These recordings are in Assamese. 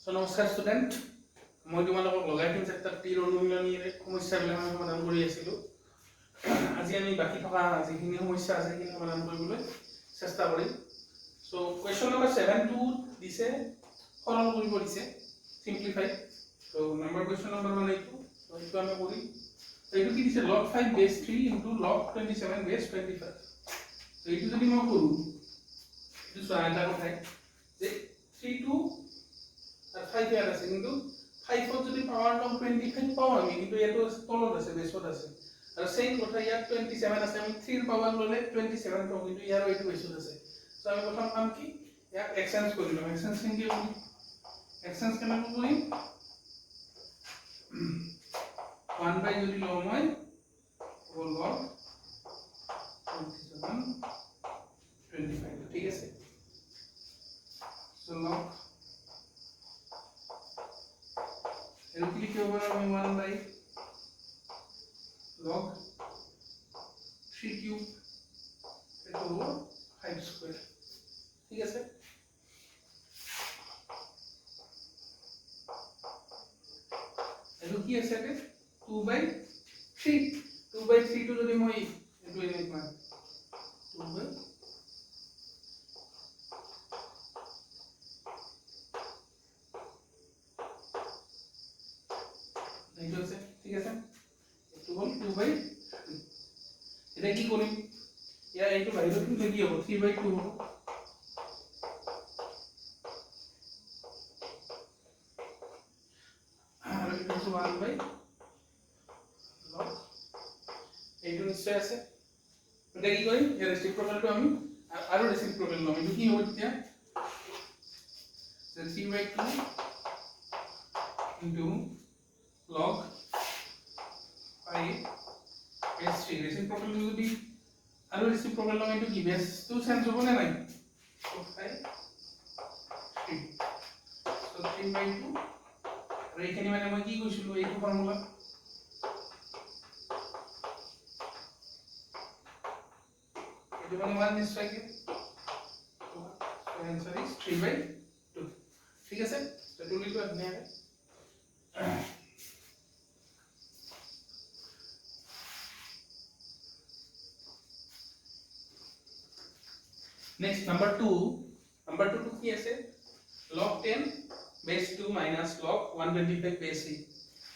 So নমস্কাৰ ষ্টুডেণ্ট, মই তোমালোকক লগাৰিথম চেপ্টাৰ 3 অনুশীলনীৰ সমস্যাবিলাক আমি সমাধান কৰি আছিলোঁ। আজি আমি বাকি থকা যিখিনি সমস্যা আছে সেইখিনি সমাধান কৰিবলৈ চেষ্টা কৰিম। সো কুৱেশ্যন নম্বৰ 7 টো দিছে সৰল কৰিব দিছে, simplify. So number question number মানে এইটো আমি কৰিম। এইটো কি দিছে, log 5 base 3 into log 27 base 25। তো এইটো যদি মই কৰো, এইটো চোৱা এটা কথা যে 3 to 5 ইয়াত আছে, কিন্তু 5 যদি পাৱাৰ লগ 25 পাও আমি, কিন্তু ইয়াতো তলত আছে, বেছত আছে। আৰু সেম কথা ইয়াত 27 আছে, আমি 3 পাৱাৰ ললে 27 পাও, কিন্তু ইয়াৰ এইটো বেছত আছে। সো আমি প্ৰথম কাম কি, ইয়াক এক্সচেঞ্জ কৰি লম। এক্সচেঞ্জ কেনেকৈ কৰিম? এক্সচেঞ্জ কেনেকৈ কৰিম? 1 বাই যদি লও মই লগ 27 25, ঠিক আছে। সো লগ এটো কি লিখিব পাৰো আমি 1 বাই log 3 কিউব এটো হলো 5 স্কয়ার, ঠিক আছে। এটো কি আছে তে 2 বাই 3 2 বাই 3 তো যদি মই এটো এনে পাম 2 বাই এইটো আছে, ঠিক আছে। এটো হল 2 বাই 3। এটা কি কৰিম, ইয়া এইটো বাহিৰত দিলে কি হ'ব, 3 বাই 2 হ'ব। আৰু এটা হচ্ছে 1 বাই log এইটো নিশ্চয় আছে। এটা কি কৰিম, এই ৰেসিপ্ৰোকালটো আমি আৰু ৰেসিপ্ৰোকাল লম। এইটো কি হ'ব তেতিয়া, 3 বাই 2 into log 5 base 3। রেসিপ্রোকাল যদি আৰু রেসিপ্রোকাল লম, এইটো কি বেস টু চেঞ্জ হ'ব নে নাই? so 5 3 so 3 by 2। আৰু এইখিনি মানে মই কি কৈছিলো, এইটো ফৰ্মুলা এইটো মানে 1 নিশ্চয় কি, so answer is 3 by 2, ঠিক আছে। তো এইটো লিখো ধুনীয়াকৈ। Next number 2 to কি আছে, log 10 base 2 minus log 125 base 3।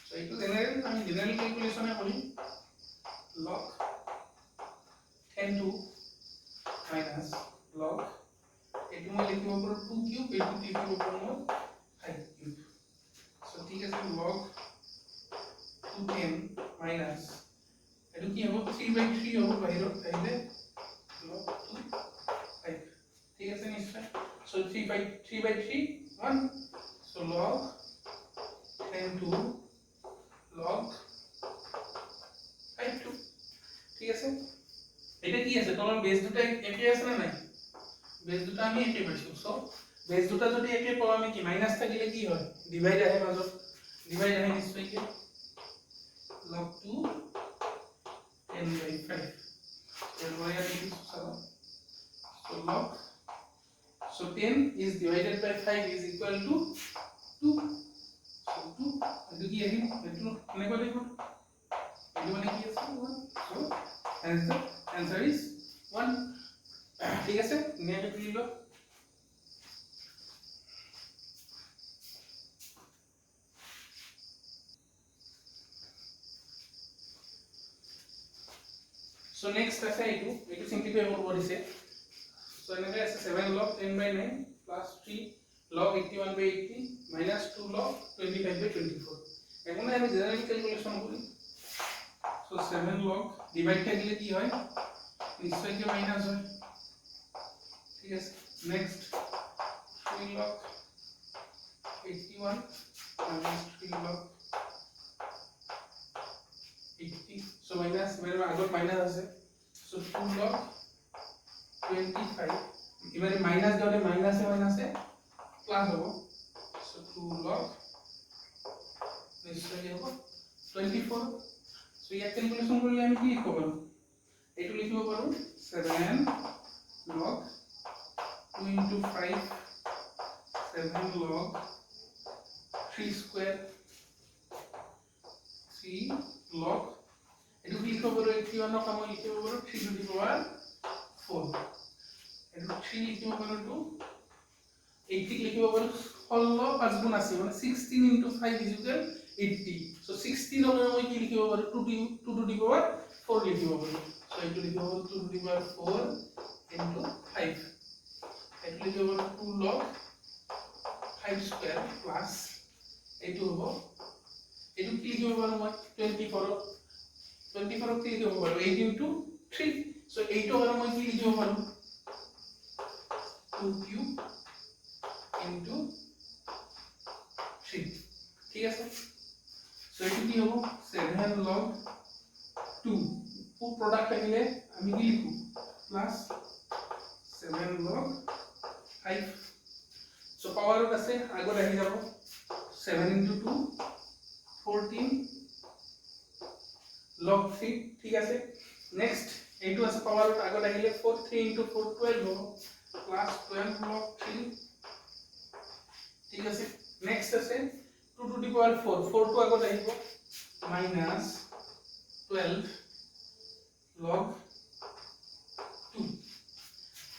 so এইটো আমি জেনারেল ক্যালকুলেশনে করি, log 10 to minus log এইটো মই লিখিব পাৰো 2 কিউব, এইটো লিখিব পাৰো মই 5 কিউব। so ঠিক আছে, log 210 minus এইটো কি হ'ব, 3 by 3 হ'ব বাহিৰত আহিলে log 2 5, ঠিক আছে নিশ্চয়। so 3 by 3 1, so log 10 to log 5 2, ঠিক আছে। এটা কি আছে, তলৰ বেস দুটা একে আছে না নাই? বেস দুটা আমি একে পাইছো। সো বেস দুটা যদি একে পাও, আমি কি মাইনাস থাকিলে কি হয়, ডিভাইড আহে মাজত, ডিভাইড আহে নিশ্চয় কি log 2 10 by 5 এর পরে আমি কি সরাব, so log so 10 is divided by 5 is equal to 2। so 2 এটো কি আহিল, এটো এনেকৈ লিখব, এটো মানে কি আছে 1। so answer is 1, ঠিক আছে। নিয়মটো কি লিখব, so next আছে এইটো সিম্পলিফাই কৰিব দিছে। so এনেকৈ আছে 7 log 10 by 9 plus 3 log 81 by 80 minus 2 log 25 by 24। এখন আমি জেনারেল ক্যালকুলেশন করি। so 7 log ডিভাইড থাকলে কি হয়, নিশ্চয় কি মাইনাস হয়, ঠিক আছে। Next 3 log 81 minus 3 log 80, so minus मेरे में আগত মাইনাস আছে, so 2 log 25 এবারে মাইনাস দিলে মাইনাসে মাইনাসে প্লাস হবে, so 2 log নিশ্চয় কি হবে 24। so ইয়াক ক্যালকুলেশন করলে আমি কি লিখব পারো, এইটো লিখিব পারো 7 log 2 into 5 7 log 3 square 3 log এটু কি লিখব পাৰো 81 ক আমি লিখিব পাৰো 3 টু দি পাৱাৰ 4 এটু 3 লিখিব পাৰো টু 80 লিখিব পাৰো 16 5 গুণ 80 মানে 16 into 5 is equal 80 so 16 ৰ মই কি লিখিব পাৰো 2 to the power 4 লিখিব পাৰো so এটু লিখিব পাৰো 2 to the power 4 into 5 এটু লিখিব পাৰো 2 log 5 square plus এটু হ'ব এটু কি লিখিব পাৰো মই 24 ক কি লিখিব পাৰো 8 into 3 so 8 ৰ মই কি লিখিব পাৰো 2 cube into 3 ঠিক আছে so এটু কি হ'ব 7 log 2 ফুল প্রোডাক্ট আহিলে আমি কি লিখো প্লাস 7 log 5 so পাওয়ারত আছে আগত আহি যাব 7 into 2 14 log 3 ঠিক আছে নেক্সট এইটো আছে পাওয়ারত আগত আহিলে 4 3 into 4 12 হ'ব প্লাস 12 log 3 ঠিক আছে নেক্সট আছে 2 to the power 4 4 to আগত আহিব minus 12 log 2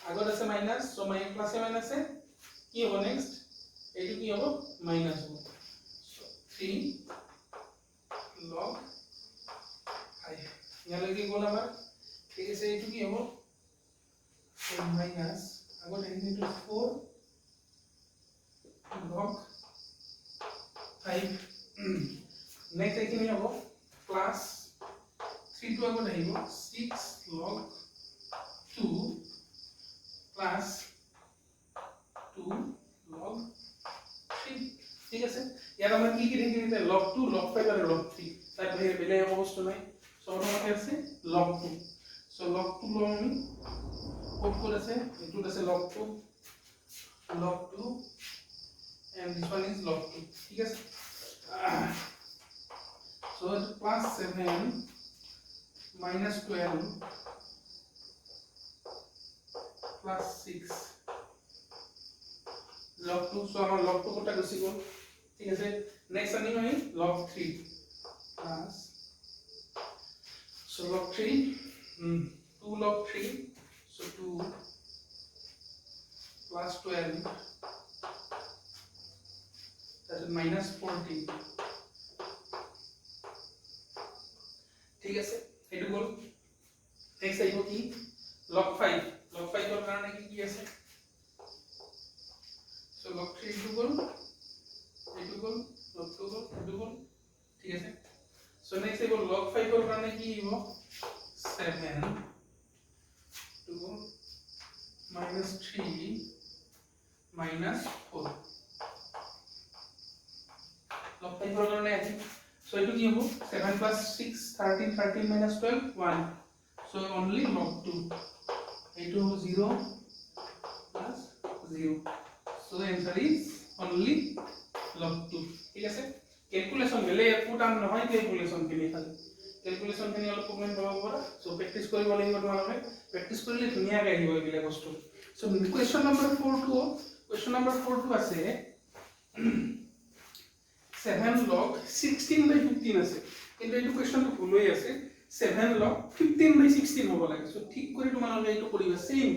আগত আছে মাইনাস সো মাইনাস প্লাসে মাইনাসে কি হ'ব নেক্সট এইটো কি হ'ব মাইনাস হ'ব সো 3 log 5 ইয়ালৈকে গ'ল আমাৰ ঠিক আছে এইটো কি হ'ব মাইনাস আগত আহিটো 4 log 5 নেক্সট এইখিনি হ'ব প্লাস 3 to আগত আহিব 6 log 2 plus 2 log 3 ঠিক আছে ইয়াৰ আমাৰ কি থাকিলে log 2 log 5 আৰু log 3 তাত বেলেগ বেলেগ বস্তু নাই সব মতে আছে log 2 so log 2 লম আমি ক'ত আছে এটো আছে log 2 and this one is log 2 ঠিক আছে so plus 7 minus 12 plus 6 log 2 so our log 2 কটা গছি গল ঠিক আছে নেক্সট আনি আমি log 3 plus so log 3 2 log 3 so 2 plus 12 that is minus 14 ঠিক আছে এটো গল নেক্সট আইব কি log 5 log 5 এর কারণে কি আছে so log 3 এটো গল log 2 গল এটো গল ঠিক আছে so next আইব log 5 এর কারণে কি হইব 7 to minus 3 minus 4 log 5 এর কারণে আছে so এটো কি হইব 7 plus 6 13 13 minus 12 1 so only log 2 এটো 0 plus 0 so the answer is only log 2 ঠিক আছে ক্যালকুলেশন বেলে পুটাম নহয় ক্যালকুলেশন কিনি খালি ক্যালকুলেশন কিনি অলপ কমেন্ট পাব পৰা সো প্ৰ্যাকটিস কৰিব লাগিব তোমালোকে প্ৰ্যাকটিস কৰিলে ধুনিয়া কৈ আহিব এইবিলা বস্তু সো কোৱেশ্চন নম্বৰ 4 to আছে 7 log 16/15 আছে কিন্তু এইটো কোৱেশ্চনটো ভুল হৈ আছে 7 log 15/16 হ'ব লাগে সো ঠিক কৰি তোমালোকে এইটো কৰিবা সেম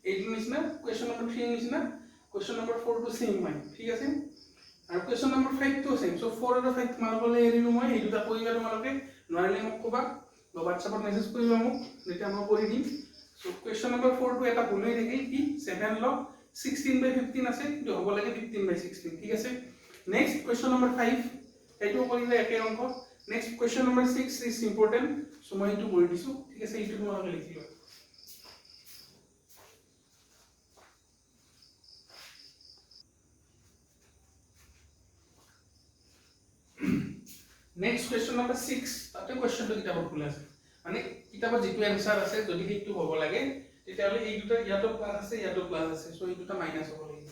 এইটো নিচিনা কোৱেশ্চন নম্বৰ 3 নিচিনা কোৱেশ্চন নম্বৰ 4 to সেম হয় ঠিক আছে আৰু question number 5 to same so 4 আৰু 5 তোমালোকলে এৰিলো মই এই দুটা কৰিবা তোমালোকে নোৱাৰিলে মোক কবা বা WhatsApp-ত মেছেজ কৰিবা মোক যেতিয়া মই কৰি দিম সো কোৱেশ্চন নম্বৰ 4 to এটা ভুল হৈ থাকিল কি 7 log 16/15 আছে কিন্তু হ'ব লাগে 15/16 ঠিক আছে নেক্সট কোৱেশ্চন নম্বৰ 5 এইটো কৰিলে একে অংক next question number 6 is important so মই এইটো কৰি দিছো ঠিক আছে এইটো তোমালোকে লিখিবা নেক্সট কোৱেশ্চন নম্বৰ 6 তাতে কোৱেশ্চনটো কিতাপত ভুল আছে মানে কিতাপত যেটো আনসার আছে যদি সেইটো হ'ব লাগে তেতিয়ালে এই দুটা ইয়াতো প্লাস আছে ইয়াতো প্লাস আছে সো এই দুটা মাইনাস হ'ব লাগে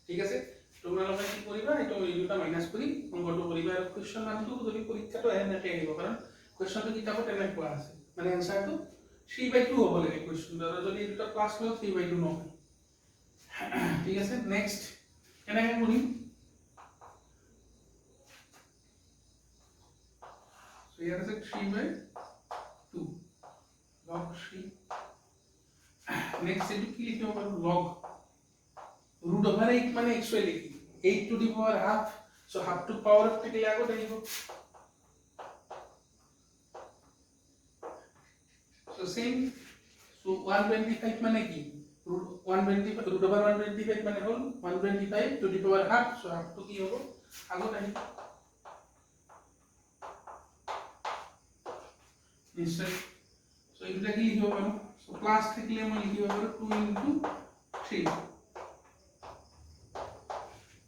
ঠিক আছে তোমালোকে কি কৰিবা এটো এই দুটা মাইনাস কৰি অংকটো কৰিবা আৰু কোৱেশ্চন নামটো যদি পৰীক্ষাটো এনেকৈ আহিব কাৰণ কোৱেশ্চনটো কিতাপত এনেকুৱা আছে মানে আনসাৰটো 3/2 হ'ব লাগে কোৱেশ্চন আৰু যদি এই দুটা প্লাস হয় 3/2 নহয় ঠিক আছে নেক্সট এনেকৈ কৰিম So here is a 3 by 2 log 3. Next into কি লিখিব পাৰো log root over 8 মানে actually 8 to the power half. So half to power of থাকলে আগত আহিব. So same. So 125 মানে কি root 125 root over 125 মানে হল 125 to the power half. So half to কি হবো আগত আহিব নিশ্চয়. So এটা কি লিখিব পাৰো so প্লাস থাকলে মই লিখিব পাৰো 2 into 3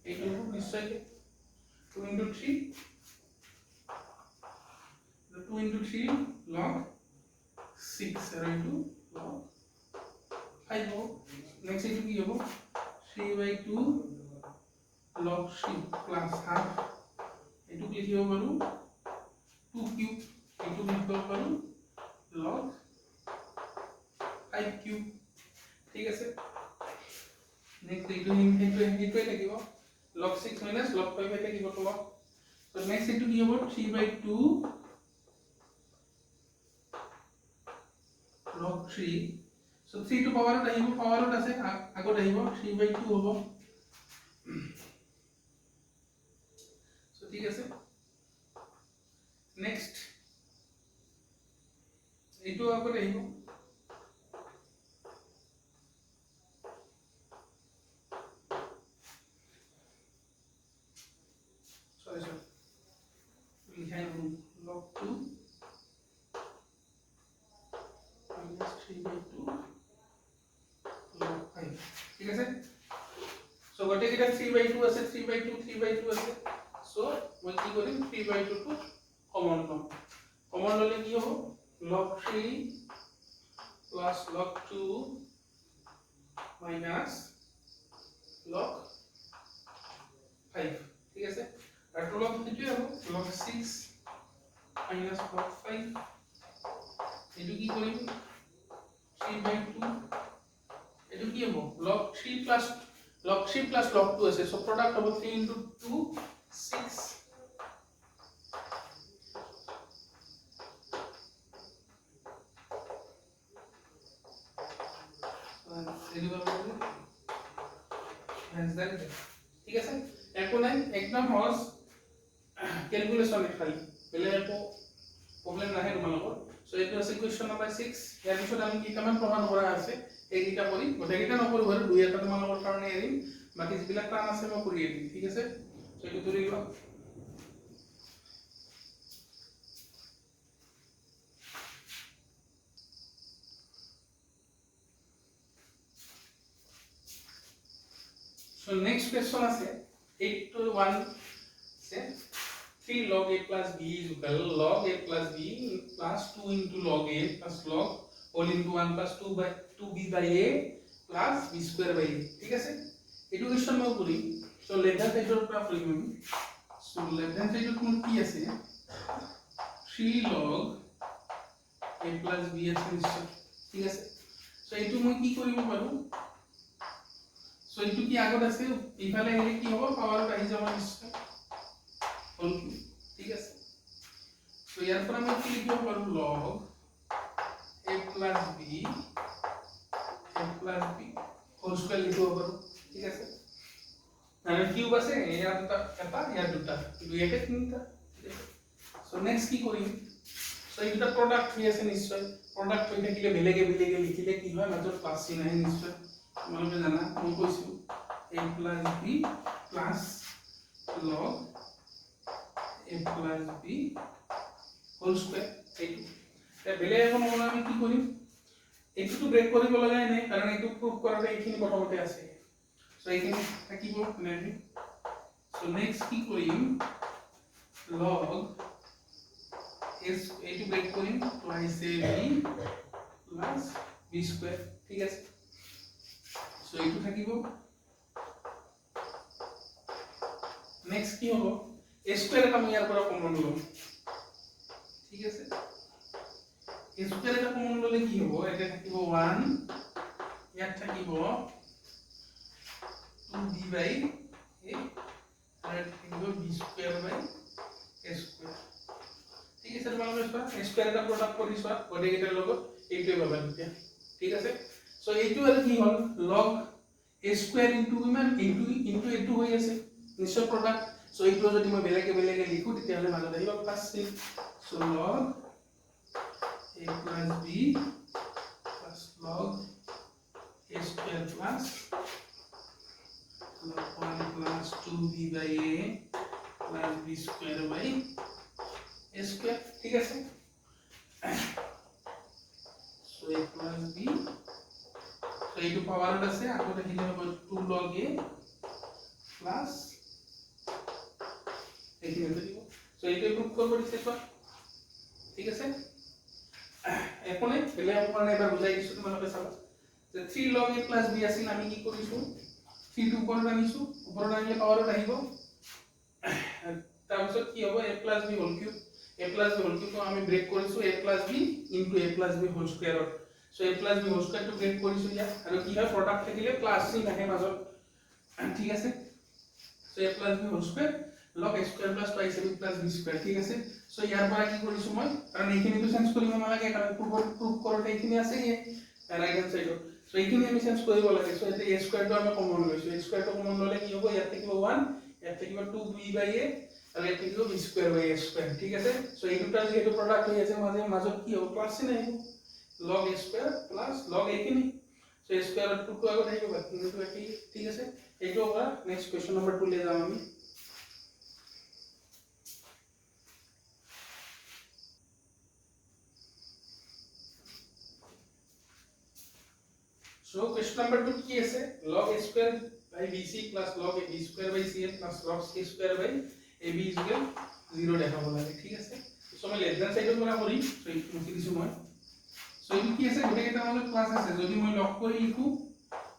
এইটো নিশ্চয় 2 into 3 2 into 3 log 6 আর into log 5 हो. नेक्स्ट इटू की हो 3 by 2 log 3 plus half इटू की लिखियो पारो 2 cube इटू लिखियो पारो log 5 cube. ठीक আছে नेक्स्ट इटू इटू लिखियो log 6 minus log 5 এটা কি করব তো নেক্সট ইটু কি হবে 3 by 2 log 3. So 3 to power আহিব power আছে আগত আহিব 3 by 2 হ'ব. So ঠিক আছে নেক্সট এইটো আগত আহিব sorry লিখাই log 2 minus 3 by 2 log 5. ঠিক আছে সো গটে কিটা 3 by 2 আছে 3 by 2 3 by 2 আছে. সো মই কি কৰিম 3 by 2 টো কমন লম. কমন ললে কি হ'ব log 3 plus log 2 minus log 5. ঠিক আছে আর তো log কি হবে log 6 minus log 5 এটু কি কৰিম 3 by 2 এটু কি হ'ব log 3 plus log 2 আছে সো প্রোডাক্ট হ'ব 3 into 2 6 ঠিক আছে একো নাই একদম সহজ ক্যালকুলেশন খালি বেলে একো প্রবলেম নাহে তোমালোকৰ. সো এইটো আছে কোৱেশ্চন নম্বৰ 6. ইয়াৰ পিছত আমি কি কামান প্ৰমাণ কৰা আছে এইটা কৰি গোটেইটা নকৰো বাৰু দুই এটা তোমালোকৰ কাৰণে এৰিম বাকি যিবিলাক কাম আছে মই কৰি দিম. ঠিক আছে সো এইটো কৰি লোৱা. So next question আছে 8 to 1 say 3 log a plus b is equal log a plus b plus 2 into log a plus log whole into 1 plus 2b by a plus b square by a. ঠিক আছে এটো কোৱেশ্চন মই কৰি সো লেফট হ্যান্ড সাইডৰ পৰা কৰিম আমি. সো লেফট হ্যান্ড সাইডত মোৰ কি আছে 3 log a plus b আছে নিশ্চয়. ঠিক আছে সো এইটো মই কি কৰিব পাৰো সো এইটো কি আগত আছে ইফালে আহিলে কি হ'ব পাৱাৰ আহি যাব নিশ্চয় হোল. ঠিক আছে সো ইয়াৰ পৰা মই কি লিখিব পাৰো log a plus b whole square লিখিব পাৰো. ঠিক আছে মানে কিউব আছে ইয়াৰ দুটা এটা ইয়াৰ দুটা দুই একে তিনটা. সো নেক্সট কি কৰিম সো এই দুটা প্ৰডাক্ট হৈ আছে নিশ্চয় প্ৰডাক্ট হৈ থাকিলে বেলেগে লিখিলে কি হয় মাজত প্লাস চিন আহে নিশ্চয় তোমালোকে জানা মই কৈছো a plus b plus log a plus b whole square. এইটো এটা বেলে এখন হল আমি কি কৰিম এইটো তো ব্ৰেক কৰিব লগাই নাই কাৰণ এইটো প্ৰুফ কৰাতে এইখিনি প্ৰথমতে আছে. সো এইখিনি থাকিব নেকি. সো নেক্সট কি কৰিম log s এইটো ব্ৰেক কৰিম twice a b plus b square. ঠিক আছে সো এইটো থাকিব. নেক্সট কি হ'ব a square এটা মই ইয়াৰ পৰা কমন লম. ঠিক আছে a square এটা কমন ললে কি হ'ব এটা থাকিব 1 ইয়াত থাকিব 2b by a আর থাকিব b square by a square. ঠিক আছে তোমালোকে চোৱা স্কয়াৰ এটা প্ৰডাক্ট কৰি চোৱা গোটেইকেইটাৰ লগত এইটোৱে পাবা তেতিয়া ঠিক আছে সো এইটো আৰু কি হ'ল log a square into কিমান into এইটো হৈ আছে নিশ্চয় প্ৰডাক্ট সো এইটো যদি মই বেলেগে বেলেগে লিখো তেতিয়া হলে মাজত আহিব plus c so log a plus b plus log a square plus log 1 plus 2b by a plus b square by a square ঠিক আছে so a plus b so এইটো পাৱাৰত আছে আকৌ দেখিলে হ'ব 2 log a plus এইখিনি আছে দিব so এইটো প্ৰুফ কৰিব দিছে চোৱা ঠিক আছে এখনে বেলে আপোনাৰ এবাৰ বুজাই দিছো তোমালোকে চাবা যে 3 log a plus b আছিল আমি কি কৰিছো 3 টো ওপৰত আনিছো ওপৰত আনিলে পাৱাৰত আহিব তাৰপিছত কি হ'ব a plus b whole cube a plus b whole cube আমি ব্ৰেক কৰিছো a plus b into a plus b whole square so a plus b whole square টো ব্ৰেক কৰিছো ইয়া আৰু কি হয় প্ৰডাক্ট থাকিলে প্লাস চিন আহে মাজত ঠিক আছে so a plus b whole square log a square plus twice ab plus b square ঠিক আছে so ইয়াৰ পৰা কি কৰিছো মই কাৰণ এইখিনি তো চেঞ্জ কৰিব নালাগে কাৰণ প্ৰুফ কৰোতে এইখিনি আছে ৰাইট হ্যান্ড সাইডত so এইখিনি আমি চেঞ্জ কৰিব লাগে so এতিয়া a square টো আমি কমন লৈছো a square টো কমন ললে কি হ'ব ইয়াত থাকিব 1 ইয়াত থাকিব 2b by a আৰু ইয়াত থাকিব b square by a square ঠিক আছে so এই দুটা যেহেতু প্ৰডাক্ট হৈ আছে মাজত কি হ'ব প্লাস চিন আহিব log a square plus log এইখিনি so a square 2 টো আগত আহিব বাকি দুটো একই ঠিক আছে এইটো আমরা নেক্সট কোশ্চেন নাম্বার 2 লে যাম আমি so question number 2 কি আছে log a square by bc plus log a b square by cn plus log c square by ab is equal 0 দেখাব লাগে ঠিক আছে so মই লেস দ্যান সাইডত পৰা কৰিম so এইটো মুছি দিছো মই so এইটো কি আছে গোটেই কেইটা মাজত প্লাস আছে যদি মই লগ কৰি লিখো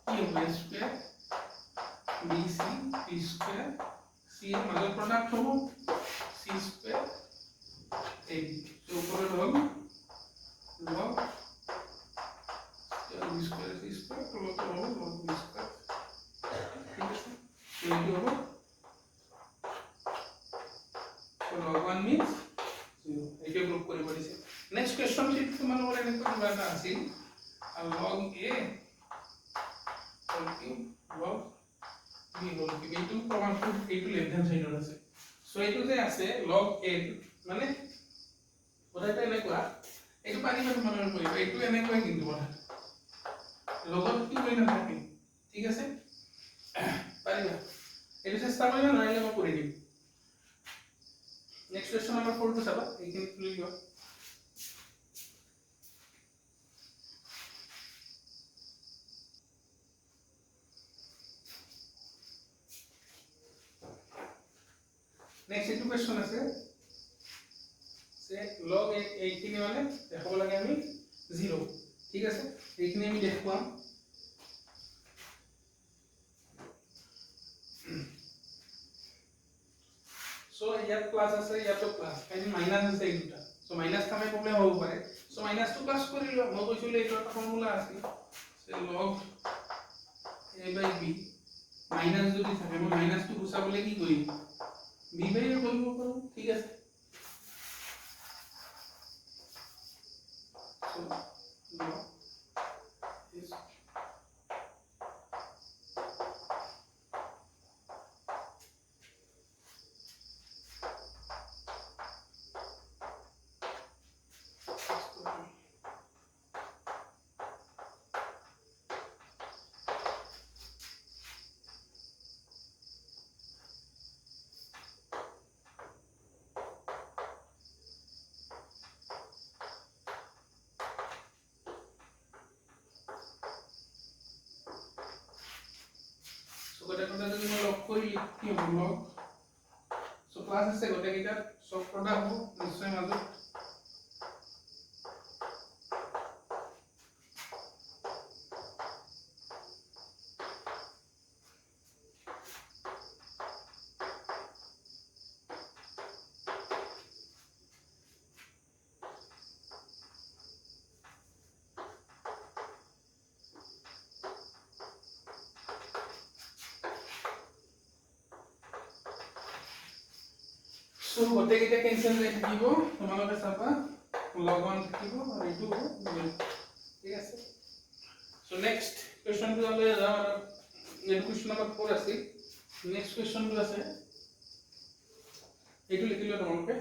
কি হ'ব a square bc b square c এর মাজত প্রোডাক্ট হ'ব c square ab so উপরে লগ log b square c square তো লগ log b square ঠিক আছে এইটো হ'ব so log 1 means 0 এইটো গ্রুপ কৰিব দিছে নেক্সট কোশ্চন শিট তোমালোকৰ এনেকুৱা কিবা এটা আছিল log a whole cube log b whole cube এইটো প্ৰমাণ প্ৰুফ এইটো লেফট হ্যান্ড সাইডত আছে সো এইটো যে আছে log a মানে কথাটা এনেকুৱা এইটো পাৰি তোমালোকে কৰিব এইটো এনেকুৱা কিন্তু কথা লগত কি কৰি নাথাকে ঠিক আছে পাৰিবা এইটো চেষ্টা কৰিবা নহলে মই কৰি দিম নেক্সট কোশ্চন নাম্বাৰ 4 টো চাবা এইখিনি খুলি লোৱা নেক্সট এইটো কোশ্চন আছে সে log এইখিনি মানে দেখাব লাগে আমি 0 ঠিক আছে এইখিনি আমি দেখুৱাম সো ইয়াত প্লাস আছে ইয়াতো প্লাস কারণ মাইনাস আছে এই দুটা সো মাইনাস কামে প্রবলেম হ'ব পাৰে সো মাইনাস টু প্লাস কৰি লোৱা মই কৈছিলো এইটো এটা ফৰ্মুলা আছে সে log a by b minus যদি থাকে মই মাইনাস টু গুছাবলে কি কৰিম b by a কৰিব পাৰো ঠিক আছে সো log is so গোটেই কথা যদি মই লগ কৰি কি হ'ব লগ সো প্লাস আছে গোটেই কেইটা সব প্ৰডাক্ট হ'ব নিশ্চয় মাজত সো গোটেইকেইটা কেঞ্চেল হৈ থাকিব তোমালোকে চাবা log 1 থাকিব আৰু এইটো হ'ব ঠিক আছে সো নেক্সট কোৱেশ্চনটো লৈ যাওঁ আৰু এইটো কোৱেশ্চন নম্বৰ 4 আছে নেক্সট কোৱেশ্চনটো আছে এইটো লিখিলো তোমালোকে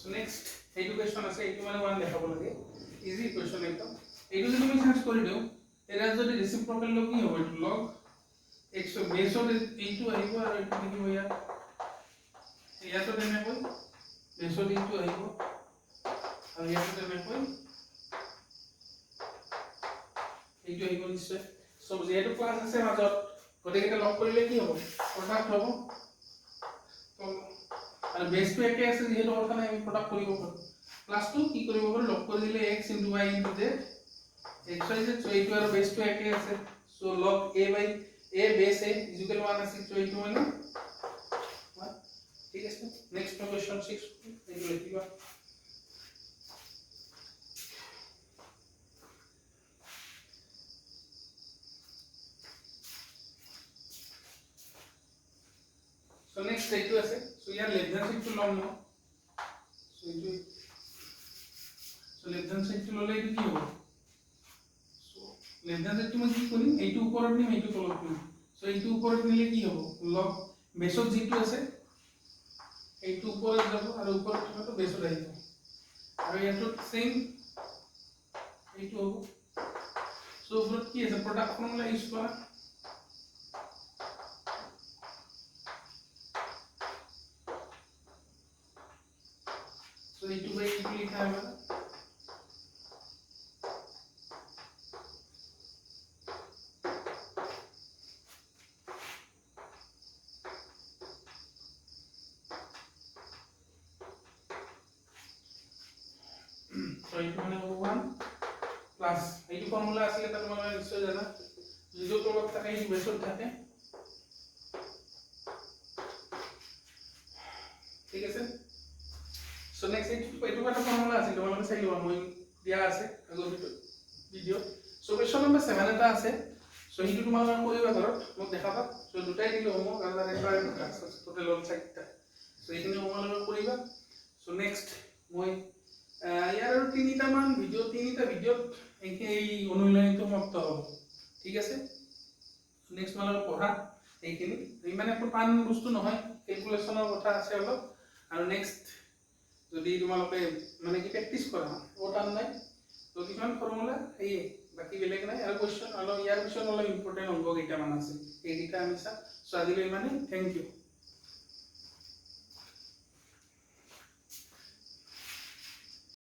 So next, এইটো কোৱেশ্চন আছে এইটো মানে ওয়ান দেখাব লাগে ইজি কোৱেশ্চন একদম এইটো যদি তুমি সাৰ্চ কৰি দিও এৰা যদি ৰেচিপ্ৰকেল লগ কি হ'ব এইটো লগ x বেসত এইটো আহিব আৰু এইটো কি হ'ব ইয়াতো তেনেকৈ বেসত এইটো আহিব আৰু ইয়াতো তেনেকৈ এইটো আহিব নিশ্চয় সব যেহেতু ক্লাস আছে মাজত গোটেইকেইটা লগ কৰিলে কি হ'ব প্ৰডাক্ট হ'ব আৰু বেসটো একে আছে যেহেতু কথা নাই আমি প্ৰডাক্ট কৰিব পাৰো প্লাসটো কি কৰিব পাৰো লগ কৰি দিলে x * y * z x y z so এইটো আৰু বেসটো একে আছে so log a by a base a = 1 আছে so এইটো মানে ঠিক আছে নেক্সট কোৱেশ্চন 6 এইটো লিখিবা so next এইটো আছে so ইয়াৰ লেফট হ্যান্ড সাইডটো লম ন so এইটো so লেফট হ্যান্ড সাইডটো ললে এইটো কি হ'ব so লেফট হ্যান্ড সাইডটো মই কি কৰিম এইটো ওপৰত নিম এইটো তলত নিম so এইটো ওপৰত নিলে কি হ'ব লগ বেসত যেটো আছে এইটো ওপৰত যাব আৰু ওপৰত থকাটো বেসত আহিব আৰু ইয়াটো সেম এইটো হ'ব so ওপৰত কি আছে প্ৰডাক্ট ফৰ্মুলা ইউজ কৰা so এইটো বাই এইটো লিখা হবে so এইটো মানে হ'ব 1 প্লাস এইটো ফর্মুলা আছে এটা তোমালোকে নিশ্চয় জানা যিটো তলত থাকে এইটো বেসত থাকে ঠিক আছে সো নেক্সট এইটো এটা ফর্মুলা আছে তোমালোকে চাই লোৱা মই দিয়া আছে আগৰ ভিডিও সো কোৱেশ্চন নম্বৰ 7 এটা আছে সো এইটো তোমালোকে কৰিবা ঘৰত মোক দেখাবা সো দুটাই দিলে হ'ব কাৰণ এটা টোটাল 4টা সো এইখিনি তোমালোকে কৰিবা সো নেক্সট মই ইয়াৰ আৰু তিনিটা ভিডিওত এই অনুশীলনীটো সমাপ্ত হ'ব ঠিক আছে নেক্সট মানৰ পঢ়া এইখিনি ইমানে টান বস্তু নহয় ক্যালকুলেশনৰ কথা আছে অলপ আৰু নেক্সট যদি তোমালোকে মানে কি প্ৰেক্টিস কৰা ও টান নাই তো কিছুমান ফৰ্মুলা এই বাকি বেলেগ নাই আৰু কোৱেশ্চন অলপ ইয়াৰ পিছত অলপ ইম্পৰ্টেন্ট অংক কেইটামান আছে এইকেইটা আমি চাম সো আজিলৈ মানে থ্যাংক ইউ